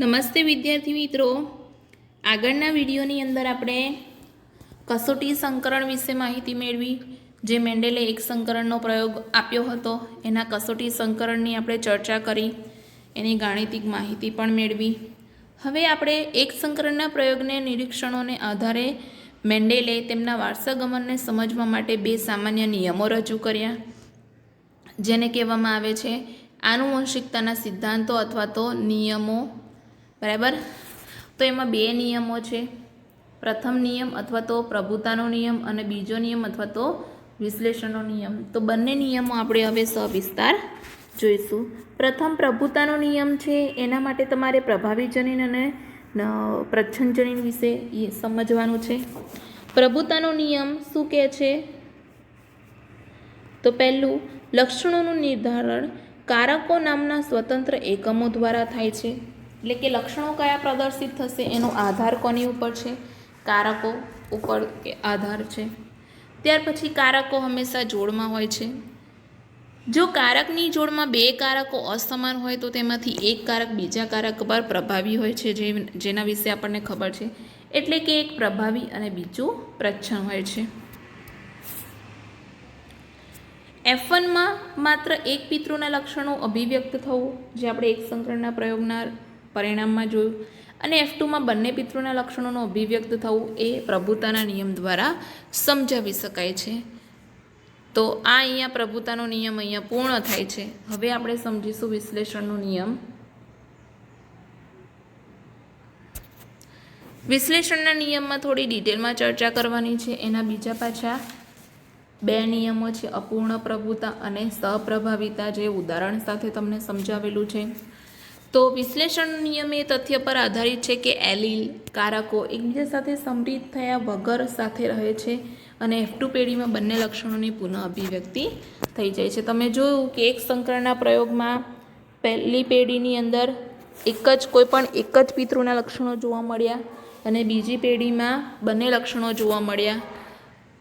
નમસ્તે વિદ્યાર્થી મિત્રો, આગળના વિડીયોની અંદર આપણે કસોટી સંકરણ વિશે માહિતી મેળવી. જે મેન્ડેલે એક સંકરણનો પ્રયોગ આપ્યો હતો એના કસોટી સંકરણની આપણે ચર્ચા કરી, એની ગાણિતિક માહિતી પણ મેળવી. હવે આપણે એક સંકરણના પ્રયોગને નિરીક્ષણોને આધારે મેન્ડેલે તેમના વારસાગમનને સમજવા માટે બે સામાન્ય નિયમો રજૂ કર્યા, જેને કહેવામાં આવે છે આનુવંશિકતાના સિદ્ધાંતો અથવા તો નિયમો. બરાબર, તો એમાં બે નિયમો છે. પ્રથમ નિયમ અથવા તો પ્રભુતાનો નિયમ અને બીજો નિયમ અથવા તો વિશ્લેષણનો નિયમ. તો બંને નિયમો આપણે હવે સવિસ્તાર જોઈશું. પ્રથમ પ્રભુતાનો નિયમ છે, એના માટે તમારે પ્રભાવી જનીન અને પ્રચ્છન્ન જનીન વિશે સમજવાનું છે. પ્રભુતાનો નિયમ શું કહે છે? તો પહેલું, લક્ષણોનું નિર્ધારણ કારકો નામના સ્વતંત્ર એકમો દ્વારા થાય છે. એટલે કે લક્ષણો કયા પ્રદર્શિત થશે એનો આધાર કોની ઉપર છે? કારકો ઉપર આધાર છે. ત્યાર પછી કારકો હંમેશા જોડમાં હોય છે. જો કારકની જોડમાં બે કારકો અસમાન હોય તો તેમાંથી એક કારક બીજા કારક પર પ્રભાવી હોય છે, જેના વિશે આપણને ખબર છે. એટલે કે એક પ્રભાવી અને બીજું પ્રચ્છન્ન હોય છે. F1માં માત્ર એક પિતૃના લક્ષણો અભિવ્યક્ત થવું, જે આપણે એક સંકરણના પ્રયોગના પરિણામમાં જોયું, અને F2માં બંને પિતૃના લક્ષણોનું અભિવ્યક્ત થવું એ પ્રભુતાના નિયમ દ્વારા સમજાવી શકાય છે. તો આ અહીંયા પ્રભુતાનો નિયમ અહીંયા પૂર્ણ થાય છે. હવે આપણે સમજીશું વિશ્લેષણનો નિયમ. વિશ્લેષણના નિયમમાં થોડી ડિટેલમાં ચર્ચા કરવાની છે. એના બીજા પાછા બે નિયમો છે, અપૂર્ણ પ્રભુતા અને સહપ્રભાવિતા, જે ઉદાહરણ સાથે તમને સમજાવેલું છે. તો વિશ્લેષણ નિયમ એ તથ્ય પર આધારિત છે કે એલીલ કારકો એકબીજા સાથે સમૃદ્ધ થયા વગર સાથે રહે છે અને F2 પેઢીમાં બંને લક્ષણોની પુનઃ અભિવ્યક્તિ થઈ જાય છે. તમે જોયું કે એક સંકરણના પ્રયોગમાં પહેલી પેઢીની અંદર કોઈ પણ એક જ પિતૃના લક્ષણો જોવા મળ્યા અને બીજી પેઢીમાં બંને લક્ષણો જોવા મળ્યા.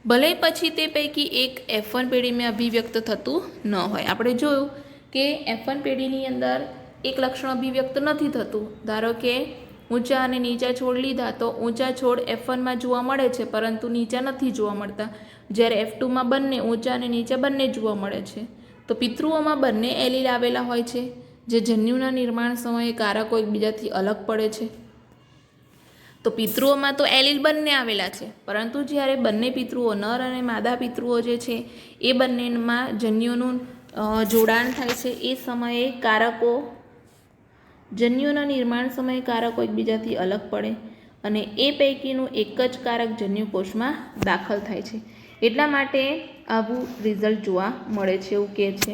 ભલે પછી તે પૈકી એક F1 પેઢીમાં અભિવ્યક્ત થતું ન હોય. આપણે જોયું કે F1 પેઢીની અંદર એક લક્ષણ અભિવ્યક્ત નથી થતું. ધારો કે ઊંચા અને નીચા છોડ લીધા, તો ઊંચા છોડ F1માં જોવા મળે છે પરંતુ નીચા નથી જોવા મળતા, જ્યારે F2માં બંને ઊંચા અને નીચા બંને જોવા મળે છે. તો પિતૃઓમાં બંને એલીલ આવેલા હોય છે, જે જન્યુના નિર્માણ સમયે કારકો એકબીજાથી અલગ પડે છે. તો પિતૃઓમાં તો એલીલ બંને આવેલા છે, પરંતુ જ્યારે બંને પિતૃઓ નર અને માદા પિતૃઓ જે છે એ બંનેમાં જન્યુનું જોડાણ થાય છે, એ સમયે કારકો જન્યુના નિર્માણ સમયે કારકો એકબીજાથી અલગ પડે અને એ પૈકીનું એક જ કારક જન્યુકોષમાં દાખલ થાય છે. એટલા માટે આવું રિઝલ્ટ જોવા મળે છે, એવું કહે છે.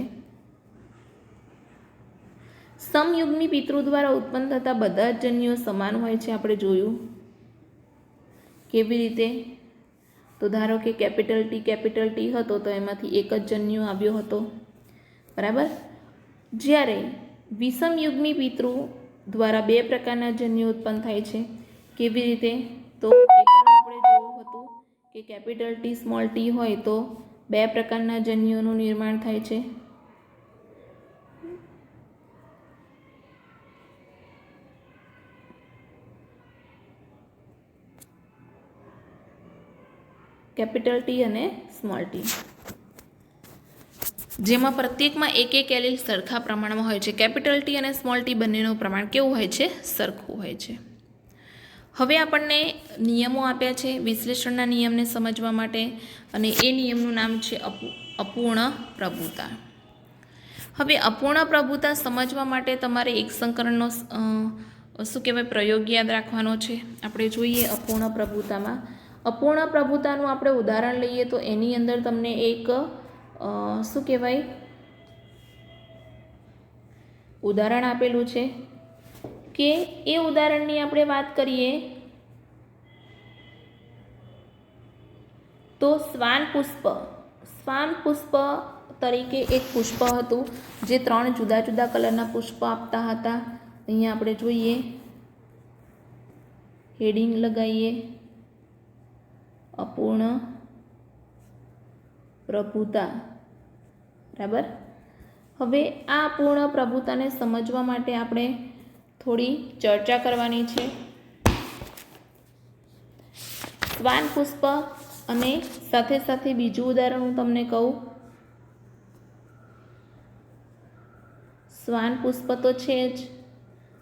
સમયુગ્મી પિતૃ દ્વારા ઉત્પન્ન થતા બધા જ જન્યુઓ સમાન હોય છે. આપણે જોયું કેવી રીતે? તો ધારો કે કેપિટલ ટી હતો તો એમાંથી એક જ જન્યુ આવ્યો હતો. બરાબર. જ્યારે વિષમયુગ્મી પિતૃ દ્વારા બે પ્રકારના જન્યુ ઉત્પન્ન થાય છે. કેવી રીતે? તો એ પણ આપણે જોયું હતું કે કેપિટલ ટી સ્મોલ ટી હોય તો બે પ્રકારના જન્યુઓનું નિર્માણ થાય છે. કેપિટલ ટી અને સ્મોલ ટી, જેમાં પ્રત્યેકમાં એક એક એલીલ સરખા પ્રમાણમાં હોય છે. કેપિટલ ટી અને સ્મોલ ટી બંનેનું પ્રમાણ કેવું હોય છે? સરખું હોય છે. હવે આપણને નિયમો આપ્યા છે વિશ્લેષણના નિયમને સમજવા માટે, અને એ નિયમનું નામ છે અપૂર્ણ પ્રભુતા. હવે અપૂર્ણ પ્રભુતા સમજવા માટે તમારે એક સંકરણનો પ્રયોગ યાદ રાખવાનો છે. આપણે જોઈએ અપૂર્ણ પ્રભુતામાં. અપૂર્ણ પ્રભુતાનું આપણે ઉદાહરણ લઈએ તો એની અંદર તમને એક ઉદાહરણ આપેલું છે કે એ ઉદાહરણની આપણે વાત કરીએ તો શ્વાન પુષ્પ તરીકે એક પુષ્પ હતું, જે 3 જુદા જુદા કલરના પુષ્પ આપતા હતા. અહીંયા આપણે જોઈએ, હેડિંગ લગાવીએ, અપૂર્ણ પ્રભુતા. બરાબર. હવે આ અપૂર્ણ પ્રભુતાને સમજવા માટે આપણે થોડી ચર્ચા કરવાની છે. શ્વાન પુષ્પ અને સાથે સાથે બીજું ઉદાહરણ હું તમને કહું. શ્વાન પુષ્પ તો છે જ,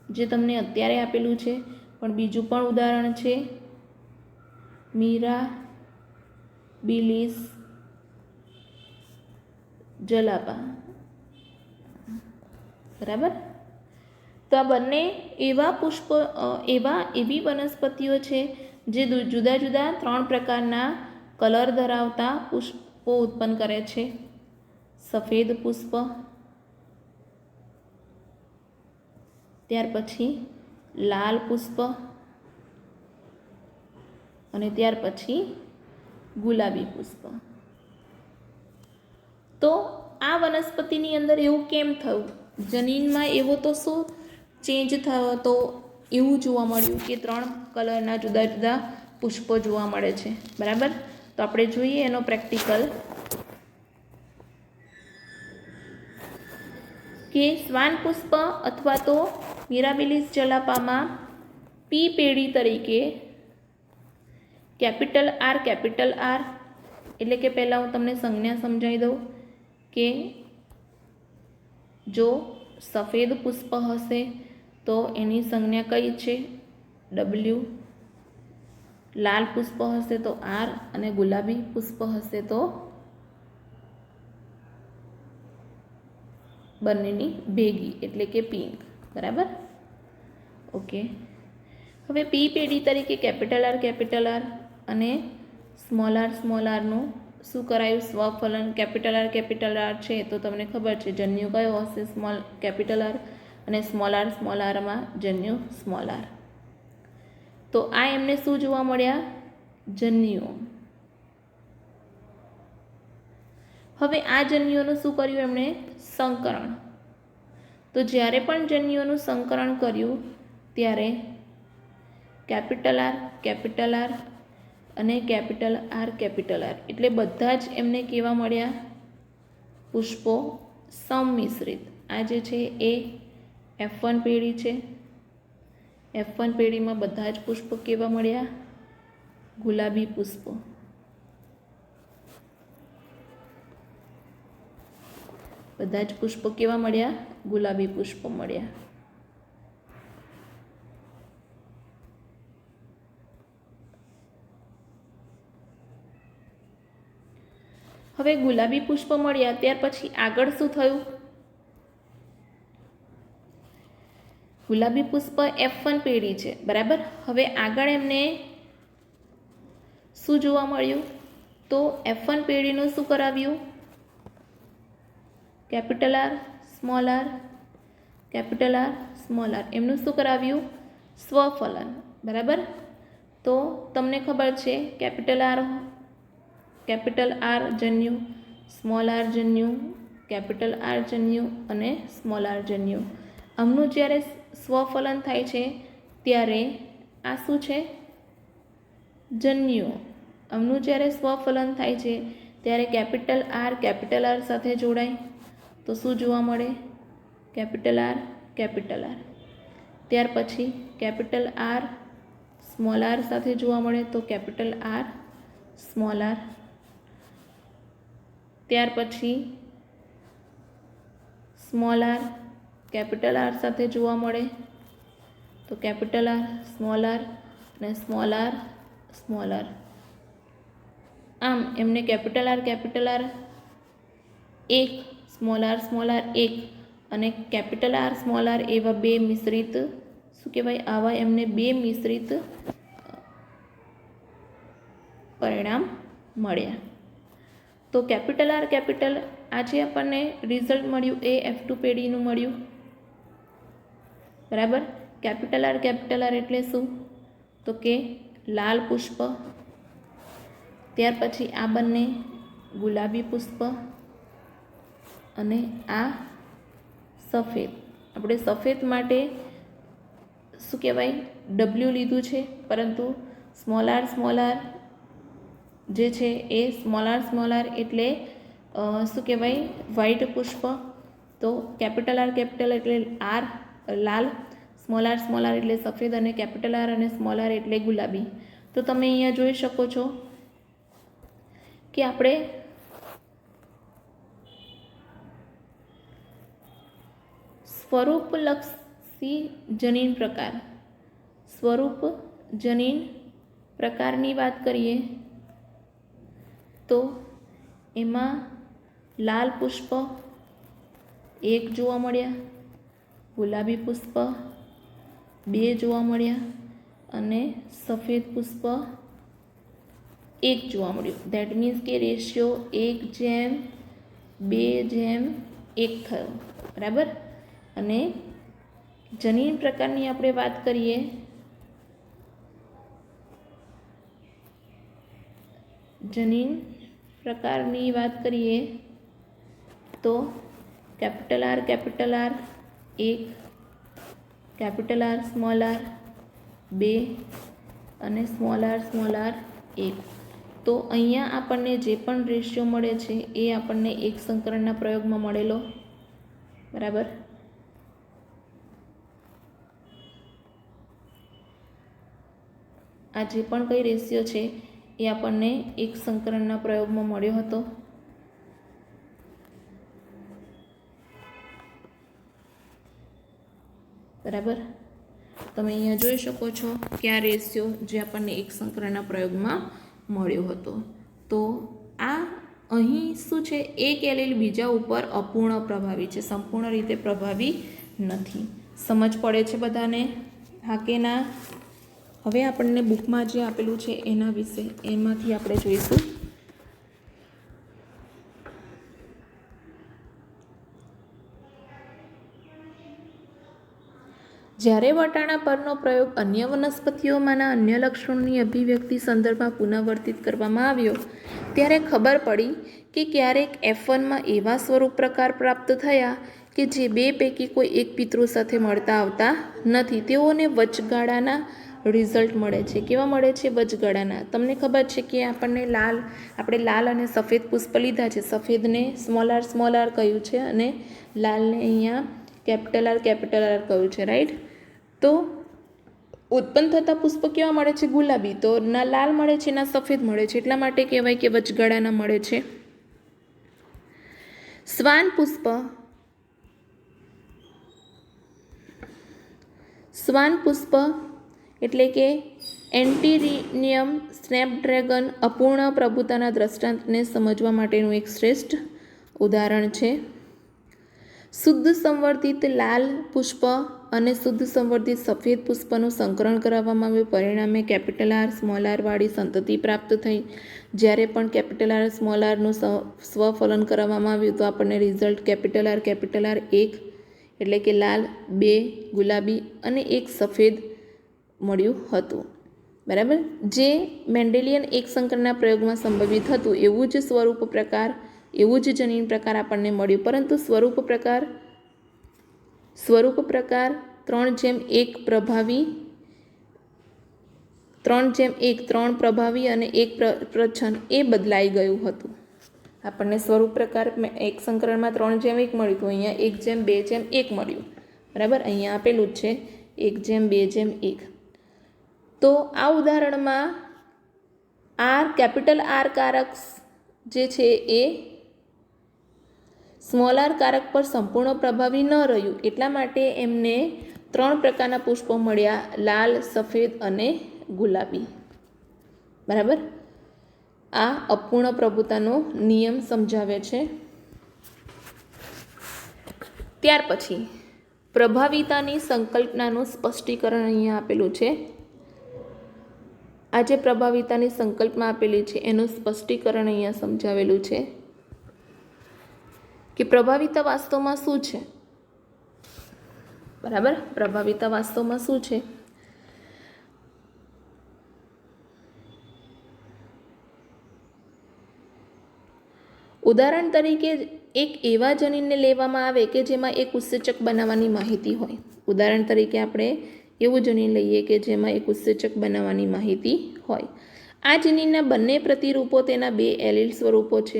જે તમને અત્યારે આપેલું છે, પણ બીજું પણ ઉદાહરણ છે મિરાબિલિસ જલાપા. બરાબર. તો આ બંને એવી વનસ્પતિઓ છે જે જુદા જુદા 3 પ્રકારના કલર ધરાવતા પુષ્પો ઉત્પન્ન કરે છે. સફેદ પુષ્પ, ત્યાર પછી લાલ પુષ્પ અને ત્યાર પછી ગુલાબી પુષ્પ. તો આ વનસ્પતિની અંદર એવું કેમ થયું? જનીનમાં એવો તો શું ચેન્જ થયો તો એવું જોવા મળ્યું કે 3 કલરના જુદા જુદા પુષ્પો જોવા મળે છે. બરાબર. તો આપણે જોઈએ એનો પ્રેક્ટિકલ કે શ્વાન પુષ્પ અથવા તો મિરાબિલિસ જલાપામાં પી પેઢી તરીકે કેપિટલ આર એટલે કે પહેલાં હું તમને સંજ્ઞા સમજાવી દઉં કે જો સફેદ પુષ્પ હશે તો એની સંજ્ઞા કઈ છે? ડબલ્યુ. લાલ પુષ્પ હશે તો આર અને ગુલાબી પુષ્પ હશે તો બંનેની ભેગી એટલે કે પિંક. બરાબર. ઓકે. હવે પી પેઢી તરીકે કેપિટલ આર અને સ્મોલ આરનું શું કરાયું? સ્વફલન. કેપિટલ આર છે તો તમને ખબર છે જન્યુ કયો હશે? Capital R. અને સ્મોલ આરમાં જન્યુ સ્મોલ આર. તો આ એમને શું જોવા મળ્યા? જન્યુઓ. હવે આ જન્યુઓનું શું કર્યું એમણે? સંકરણ. તો જ્યારે પણ જન્યુઓનું સંકરણ કર્યું ત્યારે કેપિટલ આર અને કેપિટલ આર એટલે બધા જ એમને કેવા મળ્યા? પુષ્પો સંમિશ્રિત. આ જે છે એ F1 પેઢી છે. F1 પેઢીમાં બધા જ પુષ્પો કેવા મળ્યા? ગુલાબી પુષ્પો. બધા જ પુષ્પો કેવા મળ્યા? ગુલાબી પુષ્પો મળ્યા. હવે ગુલાબી પુષ્પ મળ્યા ત્યાર પછી આગળ શું થયું? ગુલાબી પુષ્પ F1 પેઢી છે. બરાબર. હવે આગળ એમને શું જોવા મળ્યું? તો F1 પેઢીનું શું કરાવ્યું? કેપિટલ આર સ્મોલ આર એમનું શું કરાવ્યું? સ્વફલન. બરાબર. તો તમને ખબર છે કેપિટલ આર જન્યુ, સ્મોલ આર જન્યુ, કેપિટલ આર જન્યુ અને સ્મોલ આર જન્યુ. આમનું જ્યારે સ્વફલન થાય છે ત્યારે આ શું છે? જન્યુઓ. આમનું જ્યારે સ્વફલન થાય છે ત્યારે કેપિટલ આર સાથે જોડાય તો શું જોવા મળે? Capital R. ત્યાર પછી કેપિટલ આર સ્મોલ આર સાથે જોવા મળે તો કેપિટલ આર સ્મોલ આર. ત્યાર પછી સ્મોલ આર કેપિટલ આર સાથે જોવા મળે તો કેપિટલ આર સ્મોલ આર અને સ્મોલ આર. આમ એમને કેપિટલ આર એક, સ્મોલ આર એક અને કેપિટલ આર સ્મોલ આર એવા બે મિશ્રિત શું કહેવાય? આવા એમને બે મિશ્રિત પરિણામ મળ્યા. તો કેપિટલ આર આજે આપણને રિઝલ્ટ મળ્યું એ F2 પેઢીનું મળ્યું. બરાબર. કેપિટલ આર એટલે શું? તો કે લાલ પુષ્પ. ત્યાર પછી આ બંને ગુલાબી પુષ્પ અને આ સફેદ. આપણે સફેદ માટે શું કહેવાય? ડબલ્યુ લીધું છે, પરંતુ સ્મોલ આર જે છે એ સ્મોલ આર એટલે શું કહેવાય? વ્હાઇટ પુષ્પ. તો કેપિટલ આર એટલે આર લાલ, સ્મોલ આર એટલે સફેદ અને કેપિટલ આર અને સ્મોલ આર એટલે ગુલાબી. તો તમે અહીંયા જોઈ શકો છો કે આપણે સ્વરૂપલક્ષી જનીન પ્રકારની વાત કરીએ તો એમાં લાલ પુષ્પ 1 જોવા મળ્યા, ગુલાબી પુષ્પ 2 જોવા મળ્યા અને સફેદ પુષ્પ 1 જોવા મળ્યું. ધેટ મીન્સ કે રેશિયો 1:2:1 થયો. બરાબર. અને જનીન પ્રકારની આપણે વાત કરીએ તો capital R 1, capital R small R 2 અને સ્મોલ આર 1. તો અહીંયા આપણને જે પણ રેશિયો મળે છે એ આપણને એક સંકરણના પ્રયોગમાં મળેલો. બરાબર. આ જે પણ કઈ રેશિયો છે એ આપણને એક સંકરણના પ્રયોગમાં મળ્યો હતો. બરાબર. તમે અહીંયા જોઈ શકો છો કે આ રેશિયો જે આપણને એક સંકરણના પ્રયોગમાં મળ્યો હતો. તો આ અહીં શું છે, એક એલીલ બીજા ઉપર અપૂર્ણ પ્રભાવી છે, સંપૂર્ણ રીતે પ્રભાવી નથી. સમજ પડે છે બધાને? હા કે ના? હવે આપણને બુકમાં જે આપેલું છે એના વિશે એમાંથી આપણે જોઈશું. જ્યારે વટાણા પરનો પ્રયોગ અન્ય વનસ્પતિઓમાંના અન્ય લક્ષણોની અભિવ્યક્તિ સંદર્ભમાં પુનરાવર્તિત કરવામાં આવ્યો ત્યારે ખબર પડી કે ક્યારેક F1માં એવા સ્વરૂપ પ્રકાર પ્રાપ્ત થયા કે જે 2 પૈકી કોઈ એક પિતૃ સાથે મળતા આવતા નથી. તેઓને વચગાળાના રિઝલ્ટ મળે છે. કેવા મળે છે? વચગાળાના. તમને ખબર છે કે આપણે લાલ અને સફેદ પુષ્પ લીધા છે. સફેદને સ્મોલ આર કહ્યું છે અને લાલને અહીંયા કેપિટલ આર કહ્યું છે. રાઈટ. તો ઉત્પન્ન થતા પુષ્પ કેવા મળે છે? ગુલાબી. તો ના લાલ મળે છે ના સફેદ મળે છે. એટલા માટે કહેવાય કે વચગાળાના મળે છે. શ્વાન પુષ્પ એટલે કે એન્ટિરિનિયમ સ્નેપડ્રેગન અપૂર્ણ પ્રભુતાના દ્રષ્ટાંતને સમજવા માટેનું એક શ્રેષ્ઠ ઉદાહરણ છે. શુદ્ધ સંવર્ધિત લાલ પુષ્પ અને શુદ્ધ સંવર્ધિત સફેદ પુષ્પનું સંકરણ કરાવવામાં આવ્યું. પરિણામે કેપિટલ આર સ્મોલ આર વાળી સંતતિ પ્રાપ્ત થઈ. જ્યારે પણ કેપિટલ આર સ્મોલ આરનું સ્વફલન કરાવવામાં આવ્યું તો આપણને રિઝલ્ટ કેપિટલ આર 1 એટલે કે લાલ, 2 ગુલાબી અને 1 સફેદ મળ્યું હતું. બરાબર. જે મેન્ડેલિયન એક સંકરણના પ્રયોગમાં સંભવિત હતું એવું જ એવું જ જનીન પ્રકાર આપણને મળ્યું. પરંતુ સ્વરૂપ પ્રકાર 3:1 પ્રભાવી અને 1 પ્રચ્છન્ન એ બદલાઈ ગયું હતું. આપણને સ્વરૂપ પ્રકાર એક સંકરણમાં 3:1 મળ્યું હતું. અહીંયા 1:2:1 મળ્યું. બરાબર. અહીંયા આપેલું જ છે 1:2:1. તો આ ઉદાહરણમાં કેપિટલ આર કારક જે છે એ સ્મોલ આર કારક પર સંપૂર્ણ પ્રભાવી ન રહ્યું. એટલા માટે એમને 3 પ્રકારના પુષ્પો મળ્યા: લાલ, સફેદ અને ગુલાબી. બરાબર. આ અપૂર્ણ પ્રભુતાનો નિયમ સમજાવે છે. ત્યાર પછી પ્રભાવિતાની સંકલ્પનાનું સ્પષ્ટીકરણ અહીંયા આપેલું છે. આ જે પ્રભાવિતાની સંકલ્પના આપેલી છે એનું સ્પષ્ટીકરણ અહીંયા સમજાવેલું છે કે પ્રભાવિતા વાસ્તવમાં શું છે. બરાબર. પ્રભાવિતા વાસ્તવમાં શું છે? ઉદાહરણ તરીકે એક એવા જનીનને લેવામાં આવે કે જેમાં એક ઉત્સેચક બનાવવાની માહિતી હોય. ઉદાહરણ તરીકે આપણે એવું જનીન લઈએ કે જેમાં એક ઉત્સેચક બનાવવાની માહિતી હોય. આ જનીનના બંને પ્રતિરૂપો તેના 2 એલીલ સ્વરૂપો છે.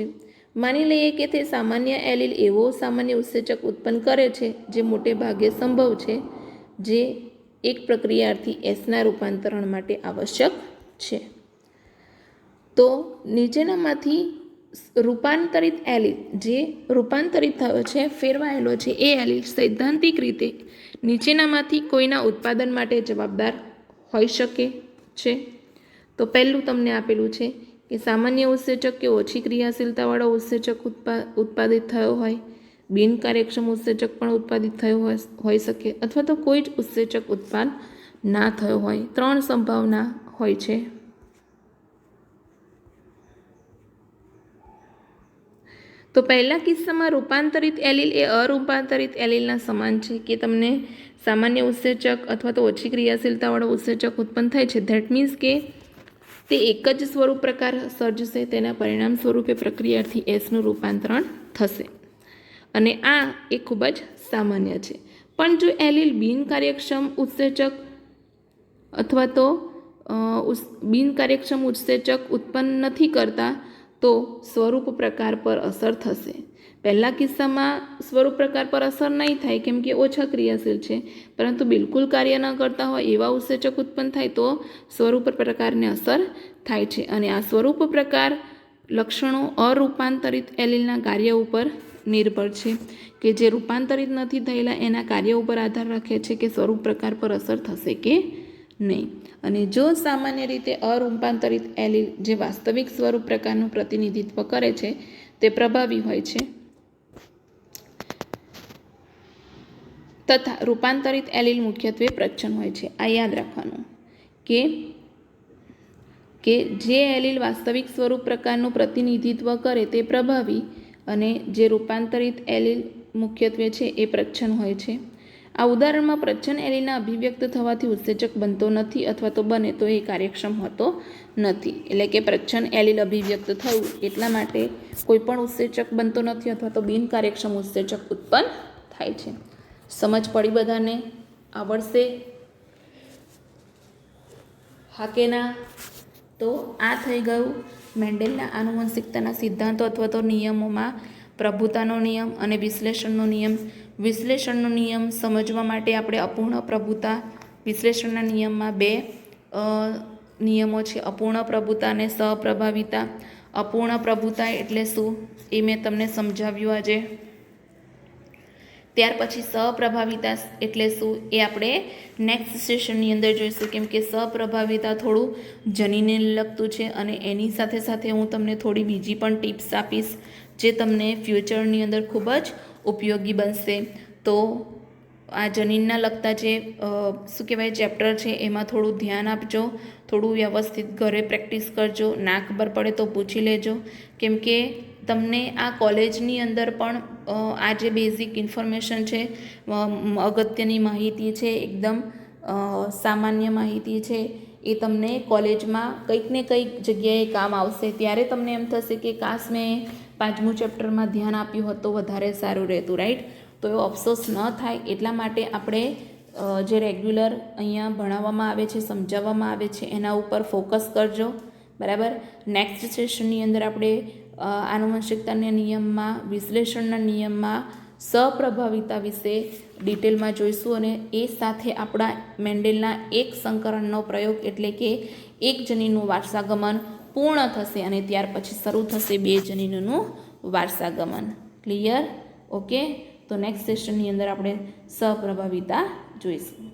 માની લઈએ કે તે સામાન્ય એલીલ એવો સામાન્ય ઉત્સેચક ઉત્પન્ન કરે છે જે મોટે ભાગે સંભવ છે, જે એક પ્રક્રિયાથી એસના રૂપાંતરણ માટે આવશ્યક છે. તો નીચેનામાંથી રૂપાંતરિત એલીલ જે રૂપાંતરિત થયો છે, ફેરવાયેલો છે, એ એલીલ સૈદ્ધાંતિક રીતે નીચેનામાંથી કોઈના ઉત્પાદન માટે જવાબદાર હોઈ શકે છે. તો પહેલું તમને આપેલું છે કે સામાન્ય ઉત્સેચક કે ઓછી ક્રિયાશીલતાવાળો ઉત્સેચક ઉત્પાદિત થયો હોય, બિનકાર્યક્ષમ ઉત્સેચક પણ ઉત્પાદિત થયો હોઈ શકે, અથવા તો કોઈ જ ઉત્સેચક ઉત્પાદન ના થયો હોય. 3 સંભાવના હોય છે. તો પહેલા કિસ્સામાં રૂપાંતરિત એલીલ એ અરૂપાંતરિત એલીલના સમાન છે કે તમને સામાન્ય ઉત્સેચક અથવા તો ઓછી ક્રિયાશીલતાવાળો ઉત્સેચક ઉત્પન્ન થાય છે. ધેટ મીન્સ કે તે એક જ સ્વરૂપ પ્રકાર સર્જશે, તેના પરિણામ સ્વરૂપે પ્રક્રિયાથી એસનું રૂપાંતરણ થશે, અને આ એ ખૂબ જ સામાન્ય છે. પણ જો એલીલ બિનકાર્યક્ષમ ઉત્સેચક અથવા તો બિનકાર્યક્ષમ ઉત્સેચક ઉત્પન્ન નથી કરતા તો સ્વરૂપ પ્રકાર પર અસર થશે. પહેલા કિસ્સામાં સ્વરૂપ પ્રકાર પર અસર નહીં થાય કેમ કે ઓછા ક્રિયાશીલ છે, પરંતુ બિલકુલ કાર્ય ન કરતા હોય એવા ઉત્સેચક ઉત્પન્ન થાય તો સ્વરૂપ પ્રકારને અસર થાય છે. અને આ સ્વરૂપ પ્રકાર લક્ષણો અરૂપાંતરિત એલીલના કાર્ય ઉપર નિર્ભર છે, કે જે રૂપાંતરિત નથી થયેલા એના કાર્ય ઉપર આધાર રાખે છે કે સ્વરૂપ પ્રકાર પર અસર થશે કે નહીં. અને જો સામાન્ય રીતે અરૂપાંતરિત એલીલ જે વાસ્તવિક સ્વરૂપ પ્રકારનું પ્રતિનિધિત્વ કરે છે તે પ્રભાવી હોય છે, તથા રૂપાંતરિત એલીલ મુખ્યત્વે પ્રચ્છન્ન હોય છે. આ યાદ રાખવાનું કે જે એલીલ વાસ્તવિક સ્વરૂપ પ્રકારનું પ્રતિનિધિત્વ કરે તે પ્રભાવી, અને જે રૂપાંતરિત એલીલ મુખ્યત્વે છે એ પ્રચ્છન્ન હોય છે. આ ઉદાહરણમાં પ્રચ્છન્ન એલીલના અભિવ્યક્ત થવાથી ઉત્સેચક બનતો નથી, અથવા તો બને તો એ કાર્યક્ષમ હોતો નથી. એટલે કે પ્રચ્છન્ન એલીલ અભિવ્યક્ત થયું એટલા માટે કોઈ પણ ઉત્સેચક બનતો નથી અથવા તો બિનકાર્યક્ષમ ઉત્સેચક ઉત્પન્ન થાય છે. સમજ પડી બધાને? આવડશે? હા કે ના? તો આ થઈ ગયું મેન્ડેલના આનુવંશિકતાના સિદ્ધાંતો અથવા તો નિયમોમાં પ્રભુતાનો નિયમ અને વિશ્લેષણનો નિયમ. વિશ્લેષણનો નિયમ સમજવા માટે આપણે અપૂર્ણ પ્રભુતા, વિશ્લેષણના નિયમમાં 2 નિયમો છે, અપૂર્ણ પ્રભુતા અને સહપ્રભાવિતા. અપૂર્ણ પ્રભુતા એટલે શું એ મેં તમને સમજાવ્યું આજે. ત્યાર પછી સહપ્રભાવિતા એટલે શું એ આપણે નેક્સ્ટ સેશનની અંદર જોઈશું, કેમ કે સહપ્રભાવિતા થોડું જનીનને લગતું છે, અને એની સાથે સાથે હું તમને થોડી બીજી પણ ટિપ્સ આપીશ જે તમને ફ્યુચરની અંદર ખૂબ જ ઉપયોગી બનશે. તો આ જનીનના લગતા જે શું કહેવાય ચેપ્ટર છે એમાં થોડું ધ્યાન આપજો, થોડું વ્યવસ્થિત ઘરે પ્રેક્ટિસ કરજો, ના ખબર પડે તો પૂછી લેજો, કેમ કે તમને આ કોલેજની અંદર પણ આ જે બેઝિક ઇન્ફોર્મેશન છે, અગત્યની માહિતી છે, એકદમ સામાન્ય માહિતી છે, એ તમને કોલેજમાં કંઈક ને કંઈક જગ્યાએ કામ આવશે. ત્યારે તમને એમ થશે કે કાશ મેં 5મું ચેપ્ટરમાં ધ્યાન આપ્યું હોત તો વધારે સારું રહેતું, રાઈટ? તો એવો અફસોસ ન થાય એટલા માટે આપણે જે રેગ્યુલર અહીંયા ભણાવવામાં આવે છે, સમજાવવામાં આવે છે એના ઉપર ફોકસ કરજો, બરાબર? નેક્સ્ટ સેશનની અંદર આપણે આનુવંશિકતાના નિયમમાં, વિશ્લેષણના નિયમમાં સહપ્રભાવિતા વિશે ડિટેલમાં જોઈશું, અને એ સાથે આપણા મેન્ડેલના એક સંકરણનો પ્રયોગ એટલે કે એક જનીનનું વારસાગમન પૂર્ણ થશે, અને ત્યાર પછી શરૂ થશે 2 જનીનોનું વારસાગમન. ક્લિયર? ઓકે. તો નેક્સ્ટ સેશનની અંદર આપણે સહપ્રભાવિતા જોઈશું.